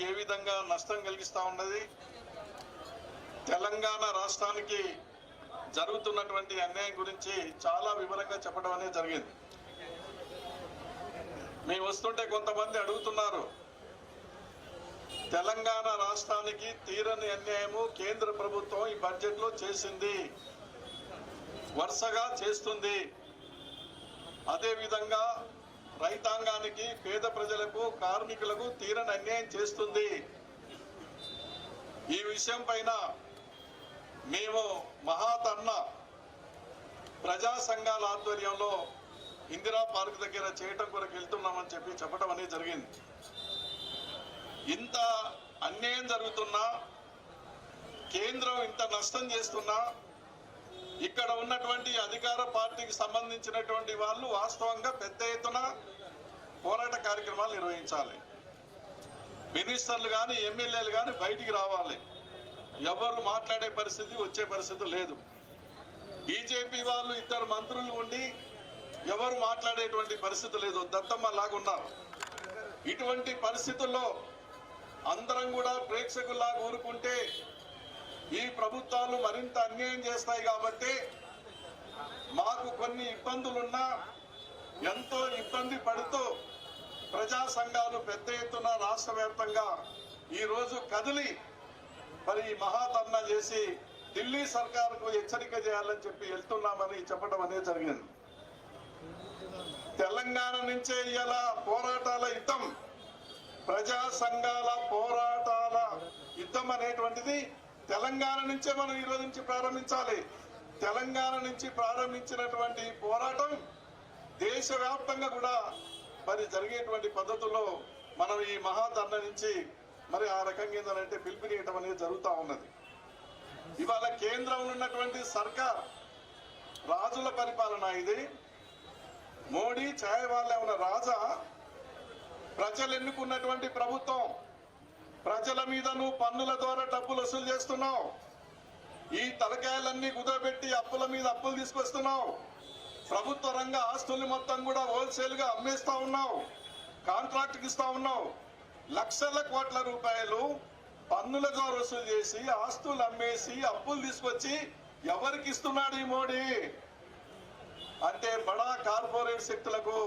ఏ విధంగా నష్టం కలిగిస్తా ఉన్నది, తెలంగాణ రాష్ట్రానికి జరుగుతున్నటువంటి అన్యాయం గురించి చాలా వివరంగా చెప్పడం అనేది జరిగింది. మేము వస్తుంటే కొంతమంది అడుగుతున్నారు, తెలంగాణ రాష్ట్రానికి తీరని అన్యాయము కేంద్ర ప్రభుత్వం ఈ బడ్జెట్ లో చేసింది, వరుసగా చేస్తుంది. అదేవిధంగా రైతాంగానికి, పేద ప్రజలకు, కార్మికులకు తీరని అన్యాయం చేస్తుంది. ఈ విషయం పైన మేము మహాధర్నా ప్రజా సంఘాల ఆధ్వర్యంలో ఇందిరా పార్క్ దగ్గర చేయటం కొరకు వెళ్తున్నామని చెప్పడం అనేది జరిగింది. ఇంత అన్యాయం జరుగుతున్నా, కేంద్రం ఇంత నష్టం చేస్తున్నా, ఇక్కడ ఉన్నటువంటి అధికార పార్టీకి సంబంధించినటువంటి వాళ్ళు వాస్తవంగా పెద్ద ఎత్తున పోరాట కార్యక్రమాలు నిర్వహించాలి. మినిస్టర్లు కానీ, ఎమ్మెల్యేలు కానీ బయటికి రావాలి. ఎవరు మాట్లాడే పరిస్థితి, వచ్చే పరిస్థితి లేదు. బీజేపీ వాళ్ళు 2 మంత్రులు ఉండి ఎవరు మాట్లాడేటువంటి పరిస్థితి లేదు, దత్తమ్మ లాగున్నారు. ఇటువంటి పరిస్థితుల్లో అందరం కూడా ప్రేక్షకుల్లాగా ఊరుకుంటే ఈ ప్రభుత్వాలు మరింత అన్యాయం చేస్తాయి. కాబట్టి మాకు కొన్ని ఇబ్బందులున్నా ఎంతో ఇబ్బంది పడుతూ ప్రజా సంఘాలు పెద్ద ఎత్తున రాష్ట్ర వ్యాప్తంగా ఈరోజు కదిలి మరి మహాధర్నా చేసి ఢిల్లీ సర్కారుకు హెచ్చరిక చేయాలని వెళ్తున్నామని చెప్పడం అనేది జరిగింది. తెలంగాణ నుంచే ఇలా పోరాటాల యుద్ధం, ప్రజా సంఘాల పోరాటాల యుద్ధం అనేటువంటిది తెలంగాణ నుంచే మనం ఈ రోజు నుంచి ప్రారంభించాలి. తెలంగాణ నుంచి ప్రారంభించినటువంటి పోరాటం దేశవ్యాప్తంగా కూడా మరి జరిగేటువంటి పద్ధతుల్లో మనం ఈ మహాధర్నా నుంచి మరి ఆ రకంగా ఏంటంటే పిలుపునియటం అనేది జరుగుతూ ఉన్నది. ఇవాళ కేంద్రంలో ఉన్నటువంటి సర్కార్ రాజుల పరిపాలన ఇది. మోడీ ఛాయ్ వాళ్ళ ఉన్న రాజా, ప్రజలు ఎన్నుకున్నటువంటి ప్రభుత్వం. ప్రజల మీద నువ్వు పన్నుల ద్వారా డబ్బులు వసూలు చేస్తున్నావు. ఈ తలకాయలన్నీ కుదరబెట్టి అప్పుల మీద అప్పులు తీసుకొస్తున్నావు. ప్రభుత్వ రంగ ఆస్తుల్ని మొత్తం కూడా హోల్సేల్ గా అమ్మేస్తా ఉన్నావు, కాంట్రాక్ట్కి ఇస్తా ఉన్నావు. లక్షల కోట్ల రూపాయలు పన్నుల ద్వారా వసూలు చేసి ఆస్తులు అమ్మేసి అప్పులు తీసుకొచ్చి ఎవరికి ఇస్తున్నాడు ఈ మోడీ అంటే బడా కార్పొరేట్ శక్తులకు,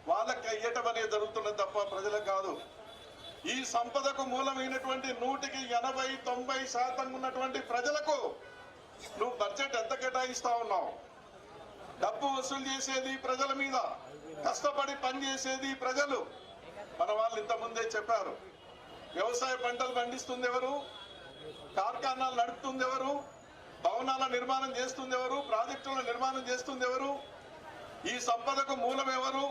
వాళ్ళకి ఇయ్యటం అనేది జరుగుతున్నది తప్ప ప్రజలకు కాదు. ఈ సంపదకు మూలమైనటువంటి 100కి 80-90% ఉన్నటువంటి ప్రజలకు నువ్వు బడ్జెట్ ఎంత కేటాయిస్తా ఉన్నావు? డబ్బు వసూలు చేసేది ప్రజల మీద, కష్టపడి పని చేసేది ప్రజలు. మన వాళ్ళు ఇంతకుముందే చెప్పారు, వ్యవసాయ పంటలు పండిస్తుంది ఎవరు, కార్ఖానాలు నడుపుతుంది ఎవరు, భవనాల నిర్మాణం చేస్తుంది ఎవరు, ప్రాజెక్టుల నిర్మాణం చేస్తుంది ఎవరు, ఈ సంపదకు మూలం ఎవరు,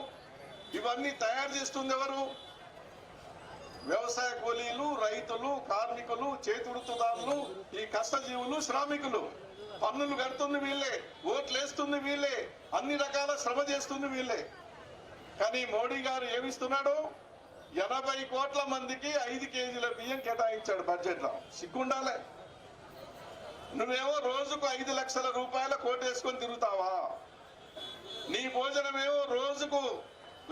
ఇవన్నీ తయారు చేస్తుంది ఎవరు? వ్యవసాయ కూలీలు, రైతులు, కార్మికులు, చేతివృత్తిదారులు, ఈ కష్టజీవులు, శ్రామికులు. పన్నులు కడుతుంది వీళ్ళే, ఓట్లు వేస్తుంది వీళ్ళే, అన్ని రకాల శ్రమ చేస్తుంది వీళ్ళే. కానీ మోడీ గారు ఏమిస్తున్నాడు? 80 కోట్ల మందికి 5 కేజీల బియ్యం కేటాయించాడు బడ్జెట్ లో. సిగ్గుండాలే. నువ్వేమో రోజుకు 5 లక్షల రూపాయల కోటేసుకొని తిరుగుతావా? నీ భోజనమేమో రోజుకు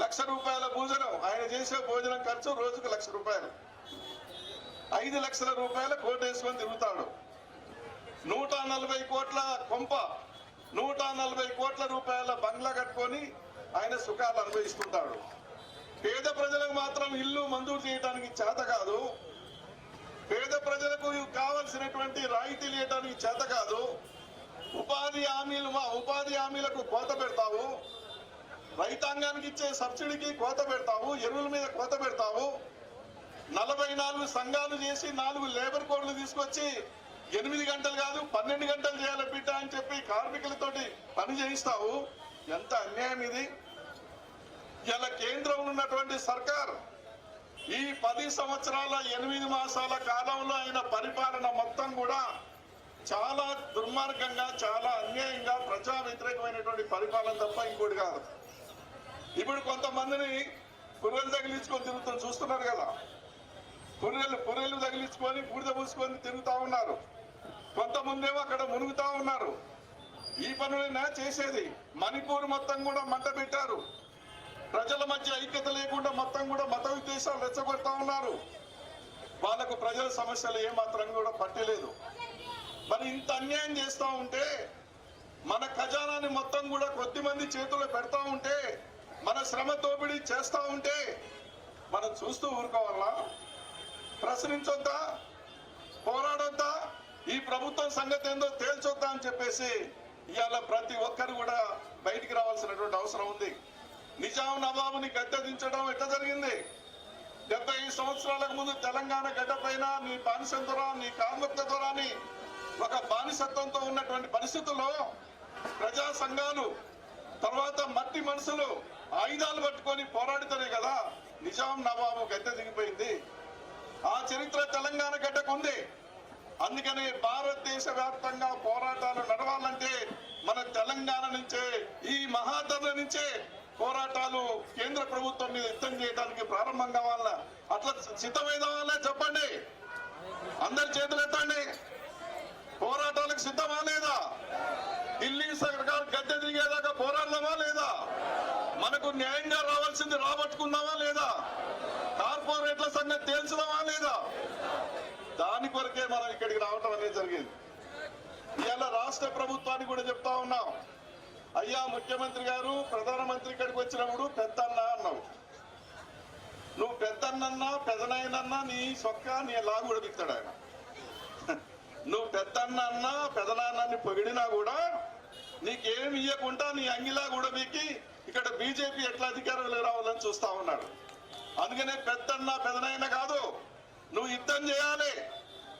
₹1,00,000 భోజనం. ఆయన చేసే భోజనం ఖర్చు రోజుకు ₹1,00,000. 5 లక్షల రూపాయల కోటేసుకొని తిరుగుతాడు. 140 కోట్ల కొంప, 140 కోట్ల రూపాయల బంగ్లా కట్టుకొని ఆయన సుఖాలు అనుభవిస్తుంటాడు. పేద ప్రజలకు మాత్రం ఇల్లు మంజూరు చేయడానికి చేత కాదు. పేద ప్రజలకు కావలసినటువంటి రాయితీలు ఇవ్వడానికి చేత కాదు. ఉపాధి హామీలకు కోత పెడతావు, రైతాంగానికి ఇచ్చే సబ్సిడీకి కోత పెడతావు, ఎరువుల మీద కోత పెడతావు. 44 సంఘాలు చేసి 4 లేబర్ కోడ్లు తీసుకొచ్చి 8 గంటలు కాదు 12 గంటలు చేయాలి బిడ్డ అని చెప్పి కార్మికులతోటి పని చేయిస్తావు. ఎంత అన్యాయం ఇది! ఇలా కేంద్రంలో ఉన్నటువంటి సర్కార్ ఈ 10 సంవత్సరాల 8 మాసాల కాలంలో ఆయన పరిపాలన మొత్తం కూడా చాలా దుర్మార్గంగా, చాలా అన్యాయంగా, ప్రజా వ్యతిరేకమైనటువంటి పరిపాలన తప్ప ఇంకోటి కాదు. ఇప్పుడు కొంతమందిని పుర్రెలు తగిలించుకొని చూస్తున్నారు కదా, పుర్రెలు తగిలించుకొని బూడిద పూసుకొని తిరుగుతా ఉన్నారు. కొంతమందేమో అక్కడ మునుగుతా ఉన్నారు. ఈ పనులైనా చేసేది. మణిపూర్ మొత్తం కూడా మంట పెట్టారు. ప్రజల మధ్య ఐక్యత లేకుండా మొత్తం కూడా మత విద్వేషాలు రెచ్చగొడతా ఉన్నారు. వాళ్ళకు ప్రజల సమస్యలు ఏమాత్రం కూడా పట్టలేదు. మరి ఇంత అన్యాయం చేస్తా ఉంటే, మన ఖజానాన్ని మొత్తం కూడా కొద్దిమంది చేతుల్లో పెడతా ఉంటే, మన శ్రమ దోపిడీ చేస్తా ఉంటే మనం చూస్తూ ఊరుకోవాలా? ప్రశ్నించొద్దా? పోరాడొద్దా? ఈ ప్రభుత్వం సంగతి ఏందో తేల్చొద్దా అని చెప్పేసి ఇవాళ ప్రతి ఒక్కరు కూడా బయటికి రావాల్సినటువంటి అవసరం ఉంది. నిజాం నవాబుని గద్దె దించడం ఎట్లా జరిగింది? 75 సంవత్సరాలకు ముందు తెలంగాణ గడ్డ పైన నీ బానిసత్వరా, నీ కార్మికత్వరాని ఒక బానిసత్వంతో ఉన్నటువంటి పరిస్థితుల్లో ప్రజా సంఘాలు, తర్వాత మట్టి మనుషులు ఆయుధాలు పట్టుకొని పోరాడితేనే కదా నిజాం నవాబు గద్దె దిగిపోయింది. ఆ చరిత్ర తెలంగాణ గడ్డకు ఉంది. అందుకని భారతదేశ వ్యాప్తంగా పోరాటాలు నడవాలంటే మన తెలంగాణ నుంచే, ఈ మహాధరణ నుంచే పోరాటాలు కేంద్ర ప్రభుత్వం మీద యుద్ధం చేయడానికి ప్రారంభం కావాలా? అట్లా సిద్ధమైన వాళ్ళే చెప్పండి, అందరి చేతులు ఎత్తండి. పోరాటాలకు సిద్ధమా లేదా? ఢిల్లీ సర్కార్ గద్దె దిగేదాకా పోరాడదామా లేదా? మనకు న్యాయంగా రావాల్సింది రాబట్టుకుందామా లేదా? కార్పొరేట్ల సంగతి తేల్చుదామా లేదా? దాని కొరకే మనం ఇక్కడికి రావటం అనేది జరిగింది. ఇవాళ రాష్ట్ర ప్రభుత్వానికి కూడా చెప్తా ఉన్నాం, అయ్యా ముఖ్యమంత్రి గారు, ప్రధానమంత్రి ఇక్కడికి వచ్చినప్పుడు పెద్దన్న అన్నావు. నువ్వు పెద్దన్నన్నా పెదనాయనన్నా నీ సొక్క నీ లాగు కూడా బిక్తాడు ఆయన. నువ్వు పెద్దన్న అన్నా పెదనాన్నని పొగిడినా కూడా నీకేమి ఇవ్వకుండా నీ అంగిలా కూడా బీకి ఇక్కడ బీజేపీ ఎట్లా అధికారంలో రావాలని చూస్తా ఉన్నాడు. అందుకనే పెద్దన్న పెదనాయన కాదు, నువ్వు యుద్ధం చేయాలి.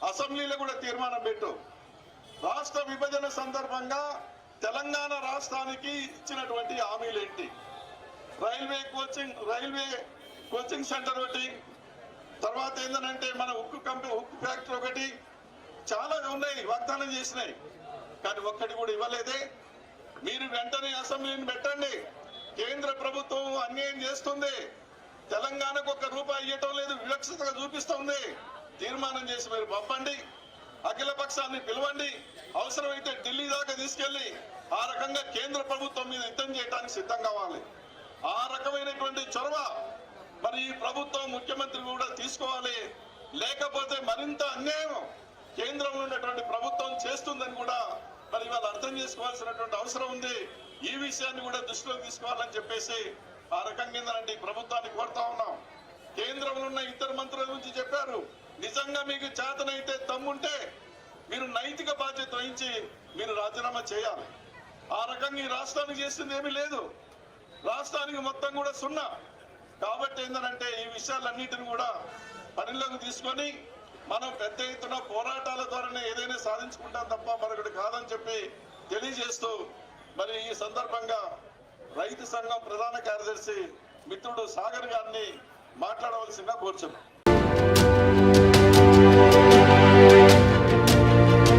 అసెంబ్లీలో కూడా తీర్మానం పెట్టు. రాష్ట్ర విభజన సందర్భంగా తెలంగాణ రాష్ట్రానికి ఇచ్చినటువంటి హామీలు ఏంటి? రైల్వే కోచింగ్ సెంటర్ ఒకటి, తర్వాత ఏంటంటే మన ఉక్కు ఫ్యాక్టరీ ఒకటి, చాలా ఉన్నాయి వాగ్దానం చేసినాయి, కానీ ఒక్కటి కూడా ఇవ్వలేదే. మీరు వెంటనే అసెంబ్లీని పెట్టండి. కేంద్ర ప్రభుత్వం అన్యాయం చేస్తుంది, తెలంగాణకు ఒక్క రూపాయి ఇవ్వటం లేదు, వివక్షతగా చూపిస్తుంది. తీర్మానం చేసి మీరు పంపండి, అఖిల పక్షాన్ని పిలవండి, అవసరమైతే ఢిల్లీ దాకా తీసుకెళ్లి ఆ రకంగా కేంద్ర ప్రభుత్వం మీద యుద్ధం చేయడానికి సిద్ధం కావాలి. ఆ రకమైనటువంటి చొరవ మరి ఈ ప్రభుత్వం, ముఖ్యమంత్రి కూడా తీసుకోవాలి. లేకపోతే మరింత అన్యాయం కేంద్రంలో ఉన్నటువంటి ప్రభుత్వం చేస్తుందని కూడా మరి వాళ్ళు అర్థం చేసుకోవాల్సినటువంటి అవసరం ఉంది. ఈ విషయాన్ని కూడా దృష్టిలోకి తీసుకోవాలని చెప్పేసి ఆ రకంగా ఏంటంటే ఈ ప్రభుత్వాన్ని కోరుతా ఉన్నాం. కేంద్రంలో ఉన్న ఇద్దరు మంత్రుల గురించి చెప్పారు. నిజంగా మీకు చేతనైతే తమ్ముంటే మీరు నైతిక బాధ్యత వహించి మీరు రాజీనామా చేయాలి. ఆ రకంగా ఈ రాష్ట్రానికి చేసింది ఏమీ లేదు, రాష్ట్రానికి మొత్తం కూడా సున్నా. కాబట్టి ఏంటంటే ఈ విషయాలన్నిటిని కూడా పరిలోకి తీసుకొని మనం పెద్ద ఎత్తున పోరాటాల ద్వారానే ఏదైనా సాధించుకుంటాం తప్ప మరొకటి కాదని చెప్పి తెలియజేస్తూ మరి ఈ సందర్భంగా రైతు సంఘం ప్రధాన కార్యదర్శి మిత్రుడు సాగర్ గారిని మాట్లాడవలసిందిగా కోరుచున్నాం.